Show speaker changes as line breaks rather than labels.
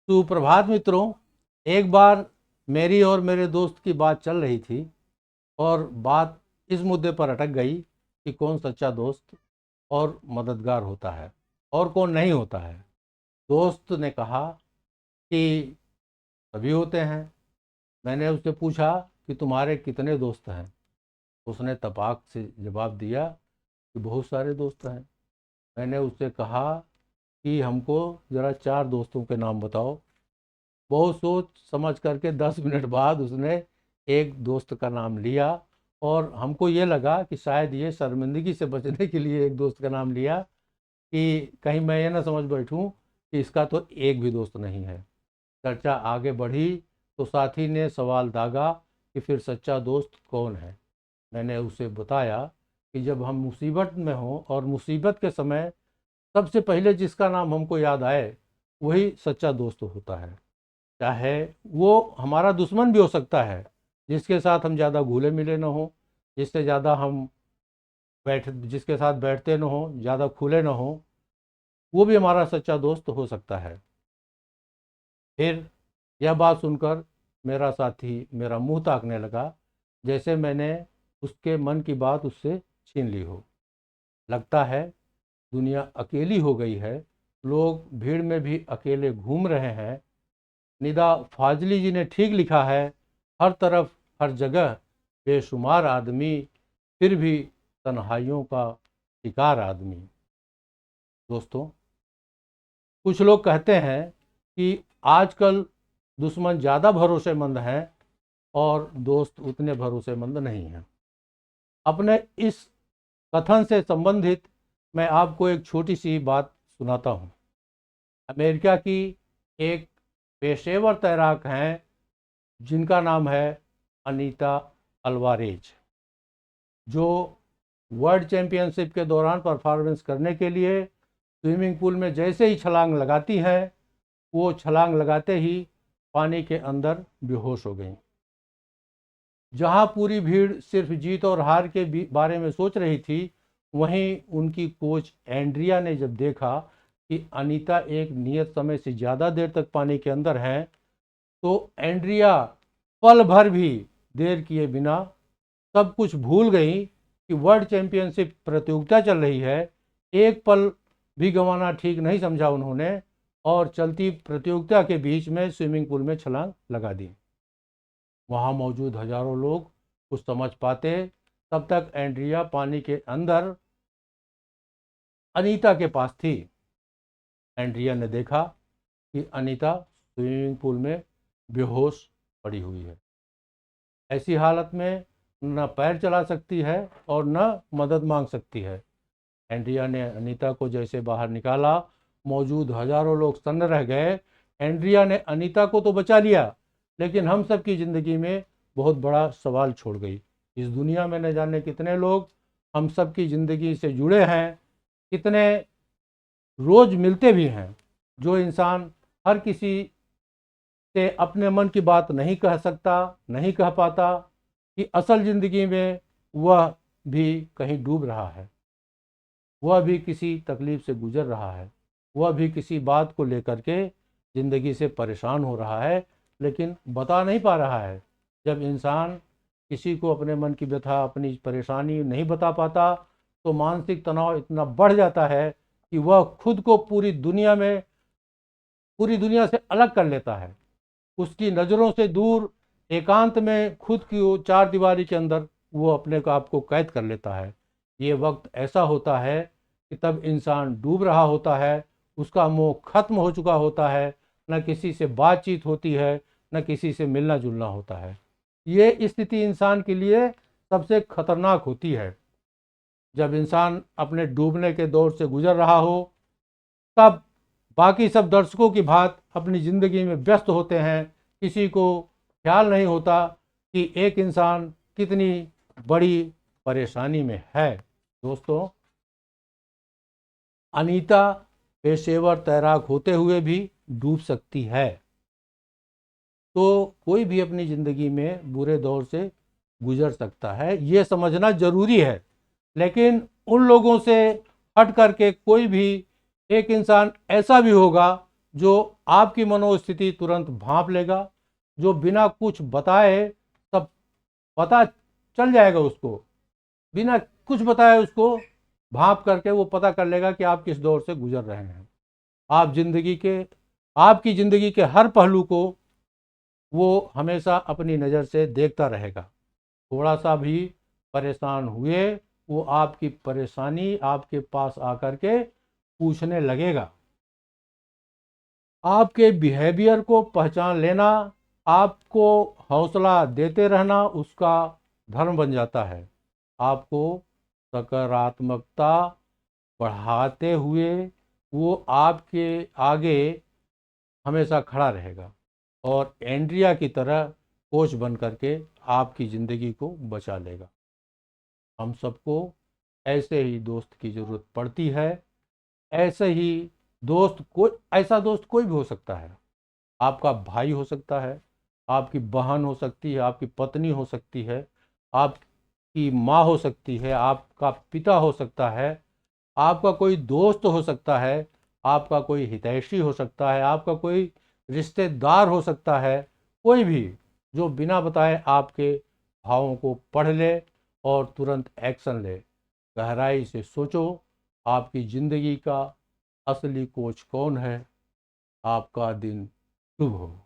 सुप्रभात मित्रों। एक बार मेरी और मेरे दोस्त की बात चल रही थी और बात इस मुद्दे पर अटक गई कि कौन सच्चा दोस्त और मददगार होता है और कौन नहीं होता है। दोस्त ने कहा कि सभी होते हैं। मैंने उससे पूछा कि तुम्हारे कितने दोस्त हैं। उसने तपाक से जवाब दिया कि बहुत सारे दोस्त हैं। मैंने उससे कहा कि हमको ज़रा 4 दोस्तों के नाम बताओ। बहुत सोच समझ करके 10 मिनट बाद उसने एक दोस्त का नाम लिया और हमको ये लगा कि शायद ये शर्मिंदगी से बचने के लिए एक दोस्त का नाम लिया कि कहीं मैं ये ना समझ बैठूं कि इसका तो एक भी दोस्त नहीं है। चर्चा आगे बढ़ी तो साथी ने सवाल दागा कि फिर सच्चा दोस्त कौन है। मैंने उसे बताया कि जब हम मुसीबत में हों और मुसीबत के समय सबसे पहले जिसका नाम हमको याद आए वही सच्चा दोस्त होता है। चाहे वो हमारा दुश्मन भी हो सकता है, जिसके साथ हम ज़्यादा घुले मिले न हो, जिससे ज़्यादा हम जिसके साथ बैठते न हो, ज़्यादा खुले न हो, वो भी हमारा सच्चा दोस्त हो सकता है। फिर यह बात सुनकर मेरा साथी मेरा मुंह ताकने लगा, जैसे मैंने उसके मन की बात उससे छीन ली हो। लगता है दुनिया अकेली हो गई है, लोग भीड़ में भी अकेले घूम रहे हैं। निदा फाजली जी ने ठीक लिखा है, हर तरफ हर जगह बेशुमार आदमी, फिर भी तन्हाइयों का शिकार आदमी। दोस्तों, कुछ लोग कहते हैं कि आजकल दुश्मन ज़्यादा भरोसेमंद हैं और दोस्त उतने भरोसेमंद नहीं हैं। अपने इस कथन से संबंधित मैं आपको एक छोटी सी बात सुनाता हूँ। अमेरिका की एक पेशेवर तैराक हैं जिनका नाम है अनीता अल्वारेज, जो वर्ल्ड चैंपियनशिप के दौरान परफॉर्मेंस करने के लिए स्विमिंग पूल में जैसे ही छलांग लगाती हैं, वो छलांग लगाते ही पानी के अंदर बेहोश हो गई। जहां पूरी भीड़ सिर्फ जीत और हार के बारे में सोच रही थी, वहीं उनकी कोच एंड्रिया ने जब देखा कि अनीता एक नियत समय से ज़्यादा देर तक पानी के अंदर हैं, तो एंड्रिया पल भर भी देर किए बिना सब कुछ भूल गई कि वर्ल्ड चैंपियनशिप प्रतियोगिता चल रही है। एक पल भी गंवाना ठीक नहीं समझा उन्होंने और चलती प्रतियोगिता के बीच में स्विमिंग पूल में छलांग लगा दी। वहां मौजूद हजारों लोग कुछ समझ पाते तब तक एंड्रिया पानी के अंदर अनीता के पास थी। एंड्रिया ने देखा कि अनीता स्विमिंग पूल में बेहोश पड़ी हुई है। ऐसी हालत में न पैर चला सकती है और न मदद मांग सकती है। एंड्रिया ने अनीता को जैसे बाहर निकाला, मौजूद हजारों लोग सन्न रह गए। एंड्रिया ने अनीता को तो बचा लिया, लेकिन हम सब की ज़िंदगी में बहुत बड़ा सवाल छोड़ गई। इस दुनिया में न जाने कितने लोग हम सब की ज़िंदगी से जुड़े हैं, कितने रोज़ मिलते भी हैं। जो इंसान हर किसी से अपने मन की बात नहीं कह सकता, नहीं कह पाता कि असल ज़िंदगी में वह भी कहीं डूब रहा है, वह भी किसी तकलीफ़ से गुजर रहा है, वह भी किसी बात को लेकर के ज़िंदगी से परेशान हो रहा है, लेकिन बता नहीं पा रहा है। जब इंसान किसी को अपने मन की व्यथा, अपनी परेशानी नहीं बता पाता, तो मानसिक तनाव इतना बढ़ जाता है कि वह खुद को पूरी दुनिया से अलग कर लेता है। उसकी नज़रों से दूर एकांत में खुद की 4 दीवारी के अंदर वो अपने को आपको कैद कर लेता है। ये वक्त ऐसा होता है कि तब इंसान डूब रहा होता है, उसका मोह खत्म हो चुका होता है, न किसी से बातचीत होती है, न किसी से मिलना जुलना होता है। ये स्थिति इंसान के लिए सबसे खतरनाक होती है। जब इंसान अपने डूबने के दौर से गुजर रहा हो, तब बाकी सब दर्शकों की भांति अपनी ज़िंदगी में व्यस्त होते हैं। किसी को ख्याल नहीं होता कि एक इंसान कितनी बड़ी परेशानी में है। दोस्तों, अनीता पेशेवर तैराक होते हुए भी डूब सकती है। तो कोई भी अपनी ज़िंदगी में बुरे दौर से गुजर सकता है, ये समझना ज़रूरी है। लेकिन उन लोगों से हट करके कोई भी एक इंसान ऐसा भी होगा जो आपकी मनोस्थिति तुरंत भांप लेगा, जो बिना कुछ बताए सब पता चल जाएगा उसको, बिना कुछ बताए उसको भांप करके वो पता कर लेगा कि आप किस दौर से गुजर रहे हैं। आप जिंदगी के आपकी ज़िंदगी के हर पहलू को वो हमेशा अपनी नज़र से देखता रहेगा। थोड़ा सा भी परेशान हुए, वो आपकी परेशानी आपके पास आकर के पूछने लगेगा। आपके बिहेवियर को पहचान लेना, आपको हौसला देते रहना उसका धर्म बन जाता है। आपको सकारात्मकता बढ़ाते हुए वो आपके आगे हमेशा खड़ा रहेगा और एंड्रिया की तरह कोच बन करके आपकी ज़िंदगी को बचा लेगा। हम सबको ऐसे ही दोस्त की ज़रूरत पड़ती है। ऐसे ही ऐसा दोस्त कोई भी हो सकता है। आपका भाई हो सकता है, आपकी बहन हो सकती है, आपकी पत्नी हो सकती है, आपकी माँ हो सकती है, आपका पिता हो सकता है, आपका कोई दोस्त हो सकता है, आपका कोई हितैषी हो सकता है, आपका कोई रिश्तेदार हो सकता है। कोई भी जो बिना बताए आपके भावों को पढ़ ले और तुरंत एक्शन ले। गहराई से सोचो, आपकी ज़िंदगी का असली कोच कौन है। आपका दिन शुभ हो।